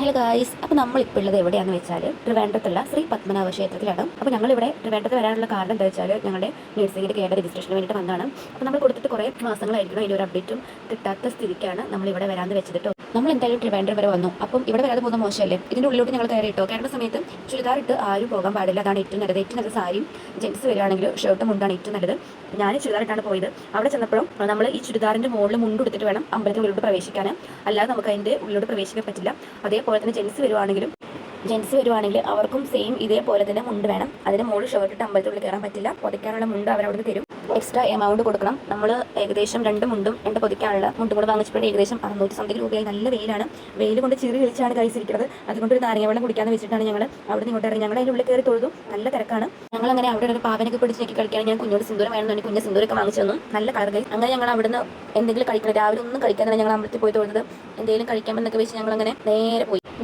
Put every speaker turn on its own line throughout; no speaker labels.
Hello guys, അപ്പോൾ നമ്മളിപ്പോൾ ഉള്ളത് എവിടെയാണെന്ന് വെച്ചാൽ ട്രിവാൻഡ്രത്തുള്ള ശ്രീ പത്മനാഭ ക്ഷേത്രത്തിലാണ്. അപ്പോൾ ഞങ്ങളിവിടെ ട്രിവാൻഡ്രത്ത് വരാനുള്ള കാരണം എന്താ വെച്ചാൽ ഞങ്ങളുടെ നഴ്സിംഗിൻ്റെ കേരള രജിസ്ട്രേഷന് വേണ്ടിയിട്ട് വന്നതാണ്. അപ്പോൾ നമ്മൾ കൊടുത്തിട്ട് കുറേ മാസങ്ങളായിരിക്കണം അതിൻ്റെ ഒരു അപ്ഡേറ്റും കിട്ടാത്ത സ്ഥിതിക്കാണ് നമ്മളിവിടെ വരാമെന്ന് വെച്ചത് കേട്ടോ. നമ്മൾ എന്തായാലും ട്രിവാൻഡ്രം വരെ വന്നു. അപ്പം ഇവിടെ വരാതെ പോകുന്ന മോശമല്ലേ? ഇതിൻ്റെ ഉള്ളിലോട്ട് ഞങ്ങൾ കയറി കേട്ടോ. കയറുന്ന സമയത്ത് ചുരിദാർ ഇട്ട് ആരും പോകാൻ പാടില്ല. അതാണ് ഏറ്റവും നല്ലത്. ഏറ്റവും നല്ലത് സാരിയും ജെൻസ് വരികയാണെങ്കിൽ ഷർട്ടും മുണ്ടാണ് ഏറ്റവും നല്ലത്. ഞാൻ ചുരിദാറിട്ടാണ് പോയത്. അവിടെ ചെന്നപ്പോഴും നമ്മൾ ഈ ചുരിദാറിൻ്റെ മുകളിൽ മുണ്ട് എടുത്തിട്ട് വേണം അമ്പലത്തിന് ഉള്ളിലോട്ട് പ്രവേശിക്കാൻ. അല്ലാതെ നമുക്ക് അതിൻ്റെ ഉള്ളിലോട്ട് പ്രവേശിക്കാൻ പറ്റില്ല. അതേപോലെ തന്നെ ജെൻസ് വരുവാണെങ്കിൽ അവർക്കും സെയിം ഇതേപോലെ തന്നെ മുണ്ട് വേണം. അതിന് മുകളിൽ ഷർട്ട് ഇട്ട് അമ്പലത്തിനുള്ളിൽ കയറാൻ പറ്റില്ല. പൊതിക്കാനുള്ള മുണ്ട് അവരവിടെ തരും. എക്സ്ട്രാ എമൗണ്ട് കൊടുക്കണം. നമ്മൾ ഏകദേശം 2 മുണ്ടും 2 പൊതിക്കാനുള്ള മുണ്ടും കൂടെ വാങ്ങിച്ചപ്പോൾ ഏകദേശം 600 സംതിങ് രൂപയായി. നല്ല വെയിലാണ്. വെയിൽ കൊണ്ട് ചിറി വിളിച്ചാണ് കഴിച്ചിരിക്കുന്നത്. അതുകൊണ്ട് ഒരു നാരങ്ങ വെള്ളം കുടിക്കാമെന്ന് വെച്ചിട്ടാണ് ഞങ്ങൾ അവിടെ നിന്ന് ഇങ്ങോട്ട് ഇറങ്ങി. ഞങ്ങൾ അതിൻ്റെ ഉള്ളിൽ കയറി തൊഴുതു. നല്ല തിരക്കാണ്. ഞങ്ങളങ്ങനെ അവിടെ ഒരു പാവനൊക്കെ പിടിച്ച് നോക്കി കളിക്കാൻ ഞാൻ കുഞ്ഞോട് സിന്ദൂരം വേണമെന്ന് കുഞ്ഞ് സിന്ദൂരൊക്കെ വാങ്ങിച്ചു തന്നു. നല്ല കളർ കൈ. അങ്ങനെ ഞങ്ങൾ അവിടുന്ന് എന്തെങ്കിലും കഴിക്കണം. രാവിലെ ഒന്നും കഴിക്കാനാണ് ഞങ്ങൾ അമ്പലത്തിൽ പോയി തൊഴുന്നത്. എന്തെങ്കിലും കഴിക്കാമെന്നൊക്കെ വെച്ച് ഞങ്ങളങ്ങനെ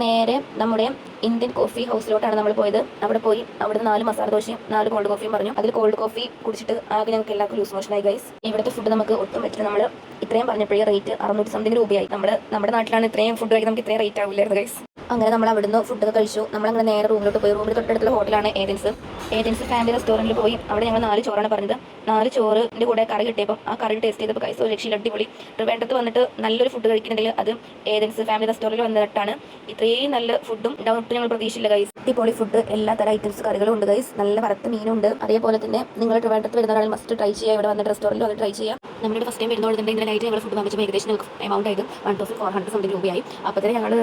നേരെ നമ്മുടെ ഇന്ത്യൻ കോഫി ഹൗസിലോട്ടാണ് നമ്മൾ പോയത്. അവിടെ പോയി അവിടുന്ന് 4 മസാല ദോശയും 4 കോൾഡ് കോഫിയും പറഞ്ഞു. അതിൽ കോൾഡ് കോഫി കുടിച്ചിട്ട് ആകെ ഞങ്ങൾക്ക് എല്ലാവർക്കും ലൂസ് മോഷനായി ഗൈസ്. ഇവിടുത്തെ ഫുഡ് നമുക്ക് ഒട്ടും പറ്റില്ല. നമ്മൾ ഇത്രയും പറഞ്ഞപ്പോഴേ റേറ്റ് 600 സംതിങ് രൂപയായി. നമ്മുടെ നാട്ടിലാണ് ഇത്രയും ഫുഡ് കഴിക്കാൻ നമുക്ക് ഇത്രയും റേറ്റ് ആവില്ലായിരുന്നു ഗൈസ്. അങ്ങനെ നമ്മൾ അവിടുന്ന് ഫുഡൊക്കെ കഴിച്ചു. നമ്മളങ്ങനെ നേരെ റൂമിലോട്ട് പോയി. റൂമിൽ തൊട്ടടുത്തുള്ള ഹോട്ടലാണ് ഏതൻസ് ഫാമിലി റെസ്റ്റോറൻറ്റിൽ പോയി. അവിടെ ഞങ്ങൾ 4 ചോറാണ് പറഞ്ഞത്. 4 ചോറിൻ്റെ കൂടെ കറി കിട്ടിയപ്പോൾ ആ കറി ടേസ്റ്റ് ചെയ്തപ്പോൾ ഗൈസ് ഒരു രക്ഷയിൽ അടിപൊളി. ട്രിവാൻഡ്രത്ത് വന്നിട്ട് നല്ലൊരു ഫുഡ് കഴിക്കുന്നുണ്ടെങ്കിൽ അത് ഏതൻസ് ഫാമിലി റെസ്റ്റോറൻറ്റിൽ വന്നിട്ടാണ്. ഇത്രയും നല്ല ഫുഡും ഉണ്ടാവും ഞങ്ങൾ പ്രതീക്ഷയില്ല ഗൈസ്. അടിപൊളി ഫുഡ്, എല്ലാ തരം ഐറ്റംസ് കറികളും ഉണ്ട് ഗൈസ്. നല്ല വറുത്ത മീനുണ്ട്. അതേപോലെ തന്നെ നിങ്ങൾ ട്രിവാൻഡ്രത്ത് വരുന്നവരാണെങ്കിൽ മസ്റ്റ് ട്രൈ ചെയ്യുക. ഇവിടെ വന്നിട്ട് റെസ്റ്റോറൻറ്റിൽ വന്ന് ട്രൈ ചെയ്യുക. നമ്മുടെ ഫസ്റ്റ് ടൈം വരുന്നതുകൊണ്ട് ഇന്നലെ നൈറ്റ് ഞങ്ങൾ ഫുഡ് വാങ്ങിച്ചപ്പോൾ ഏകദേശം ഞങ്ങൾക്ക് എമൗണ്ട് ആയത് 1400 സംതിങ് രൂപയായി. അപ്പോൾ തന്നെ ഞങ്ങൾ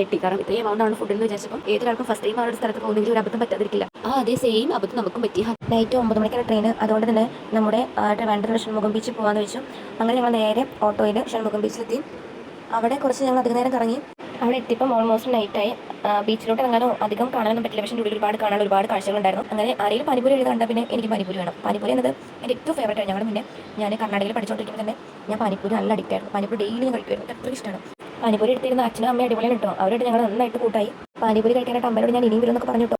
ഞെട്ടി. കാരണം ഇത്രയും എമൗണ്ട് ആണ് ഫുഡിൽ വിചാരിച്ചപ്പോൾ ഏതൊരാൾക്കും ഫസ്റ്റ് ടൈം ആ ഒരു സ്ഥലത്ത് പോകുന്നെങ്കിൽ ഒരു അബദ്ധം പറ്റാതിരിക്കില്ല. അതേ സെയിം അബദ്ധം നമുക്കും പറ്റി. നൈറ്റ് 9 മണിക്കാണ് ട്രെയിൻ. അതുകൊണ്ട് തന്നെ നമ്മുടെ ട്രിവാൻഡ്രം ഷൺമുഖം ബീച്ചിൽ പോകാമെന്ന് വെച്ചു. അങ്ങനെ ഞങ്ങൾ നേരെ ഓട്ടോയിൽ ഷൺമുഖം ബീച്ചിലെത്തി. അവിടെ കുറച്ച് ഞങ്ങൾ അധികം നേരം കറങ്ങി. അവിടെ എത്തിയപ്പം ഓൾമോസ്റ്റ് നൈറ്റായി. ബീച്ചിലോട്ട് ഇറങ്ങാനോ അധികം കാണാനൊന്നും പറ്റില്ല. പക്ഷേ ഉള്ളിൽ ഒരുപാട് കാഴ്ചകളുണ്ടായിരുന്നു. അങ്ങനെ ആരെങ്കിലും പാനിപൂരി എഴുതി കണ്ടാൽ പിന്നെ എനിക്ക് പാനിപൂരി വേണം. പാനിപൂരി എന്നത് എൻ്റെ ഏറ്റവും ഫേവറേറ്റ് ആണ്. ഞങ്ങളുടെ മുന്നേ ഞാൻ കർണാടകയിൽ പഠിച്ചുകൊണ്ടിരിക്കുമ്പോൾ തന്നെ ഞാൻ പാനിപൂരി നല്ല അഡിക്റ്റ് ആയിരുന്നു. പാനിപൂരി ഡെയിലി ഞാൻ കഴിക്കുമായിരുന്നു. അത്ര ഇഷ്ടമാണ്. പാനിപൂരി എടുത്തിരുന്ന അച്ഛനും അമ്മയും അടിപൊളിയാണ് കേട്ടോ. അവരോട് ഞങ്ങൾ നന്നായിട്ട് കൂട്ടായി. പാനിപൂരി കഴിക്കാനായിട്ട് അമ്മയോട് ഞാൻ ഇനിയും വരുമെന്നൊക്കെ പറഞ്ഞു കേട്ടോ.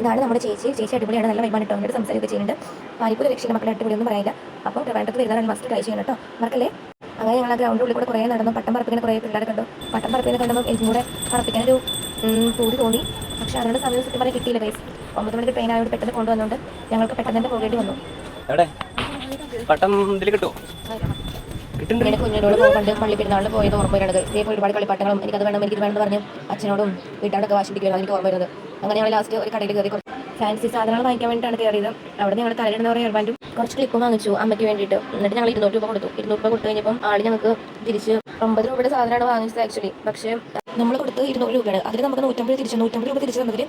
ഇതാണ് നമ്മുടെ ചേച്ചി അടിപൊളിയാണ്. നല്ല വൈബാണ് കേട്ടോ. അവരോട് സംസാരിക്കുകയൊക്കെ ചെയ്യുന്നുണ്ട്. പാനിപ്പൂരി രക്ഷയില്ല മക്കളെ, അടിപൊളിയൊന്നും പറയില്ല. അപ്പോൾ ട്രിവാൻഡ്രത്ത് വരുന്നതാണ് മസ്റ്റ് ട്രൈ ചെയ്യണം കേട്ടോ. മറക്കല്ലേ. അങ്ങനെ ഞങ്ങൾ ആ ഗ്രൗണ്ടിൻ്റെ ഉള്ളിൽ കൂടെ കുറേ നടന്നു. പട്ടം പറപ്പിക്കുന്ന കുറേ പിള്ളേരെ കണ്ടു. പട്ടം പറപ്പിക്കുന്ന കണ്ടപ്പോൾ എനിക്കും കൂടെ പറപ്പിക്കാനൊരു പൂതി തോന്നി. പക്ഷേ അതിനുള്ള സമയം സത്യം പറയാൻ കിട്ടിയില്ല ഗൈസ്. 9 മണിക്ക് ട്രെയിൻ ആയോട് പെട്ടെന്ന് കൊണ്ടുവന്നുകൊണ്ട് ഞങ്ങൾക്ക് പെട്ടെന്ന് തന്നെ പോകേണ്ടി വന്നു. ഇങ്ങനെ കുഞ്ഞിനോട് കണ്ട് പള്ളി പെരുന്നാളിൽ പോയത് ഓർമ്മ വരുന്നത്. ഇതേപോലെ ഒരുപാട് കളിപ്പാട്ടങ്ങളും എനിക്കത് വേണം എനിക്കിത് വേണമെന്ന് പറഞ്ഞ് അച്ഛനോടും വീട്ടാടൊക്കെ വാശിപ്പിക്കുമായിരുന്നു. എനിക്ക് ഓർമ്മ വരുന്നത്. അങ്ങനെ ഞങ്ങൾ ലാസ്റ്റ് ഒരു കടയിൽ കയറി ഫാൻസി സാധനങ്ങൾ വാങ്ങിക്കാൻ വേണ്ടിയിട്ടാണ് കയറിയത്. അവിടെ ഞങ്ങൾ തലയിടുന്ന പറയുക ഇറങ്ങാനും കുറച്ച് ക്ലിപ്പും വാങ്ങിച്ചു അമ്മയ്ക്ക് വേണ്ടിയിട്ട്. എന്നിട്ട് ഞങ്ങൾ 200 രൂപ കൊടുത്തു. 200 രൂപ കൊടുത്തു കഴിഞ്ഞപ്പം ആൾ ഞങ്ങൾക്ക് തിരിച്ച് 50 രൂപയുടെ സാധനമാണ് വാങ്ങിച്ചത് ആക്ച്വലി. പക്ഷേ നമ്മൾ കൊടുത്ത് 200 രൂപയാണ്. അതിൽ നമുക്ക് 150 രൂപ തിരിച്ച് തന്നതിൽ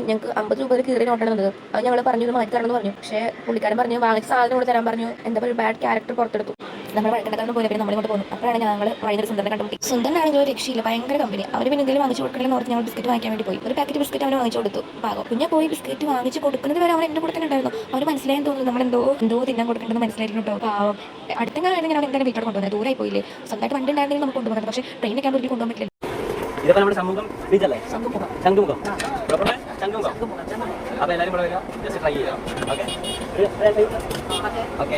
ഞങ്ങൾക്ക് 50 രൂപ കീറിയ നോട്ടാണ് തന്നത്. അത് ഞങ്ങൾ പറഞ്ഞു മാറ്റി തരണമെന്ന് പറഞ്ഞു. പക്ഷേ പുള്ളിക്കാരൻ പറഞ്ഞു വാങ്ങിച്ച സാധനം കൂടെ തരാൻ പറഞ്ഞു. എന്താ ഒരു ബാഡ് ക്യാരക്ടർ പുറത്തെടുത്തു. നമ്മൾ വഴക്കണ്ടാക്കാൻ പോയി. പിന്നെ നമ്മളിങ്ങോട്ട് പോകുന്നു. അപ്പോഴാണ് ഞങ്ങൾ വൈകുന്നേരം സുന്ദരനെ കണ്ടുപിടി. സുന്ദരനാണെങ്കിൽ ഒരു രക്ഷയില്ല, ഭയങ്കര കമ്പനി. അവർ പിന്നെ എന്തെങ്കിലും വാങ്ങിച്ചു കൊടുക്കണമെന്ന് ഓർത്ത് ഞങ്ങൾ ബിസ്ക്കറ്റ് വാങ്ങിക്കാൻ വേണ്ടി പോയി. ഒരു പാക്കറ്റ് ബിസ്ക്കറ്റ് അവന് വാങ്ങിച്ചു കൊടുത്തു. പാകം കുഞ്ഞെ പോയി ബിസ്ക്കറ്റ് വാങ്ങിച്ച് കൊടുക്കുന്നത് വരെ അവൻ എൻ്റെ കൂടെ തന്നെ ഉണ്ടായിരുന്നു. അവർ മനസ്സിലായെന്ന് തോന്നുന്നു നമ്മൾ എന്തോ തിന്നാൻ കൊടുക്കേണ്ടത് മനസ്സിലായിരുന്നു കേട്ടോ. പാവം അടുത്തെങ്കിലും ഞാൻ എന്തായാലും വീട്ടിലോട്ട് കൊണ്ടുപോകുന്നത്. ദൂരമായി പോയില്ലേ. സ്വന്തമായിട്ട് വണ്ടി ഉണ്ടായിരുന്നെങ്കിൽ നമുക്ക് കൊണ്ടുപോകാം. പക്ഷേ ട്രെയിനൊക്കെ ആകുമ്പോൾ കൊണ്ടുപോകാൻ പറ്റില്ല.
ഇതപ്പോൾ നമ്മുടെ ശംഖുമുഖം ബീച്ചല്ലേ? ശംഖുമുഖം. അപ്പോൾ എല്ലാവരും കൂടെ വരിക, ജസ്റ്റ് ട്രൈ ചെയ്യാം. ഓക്കെ.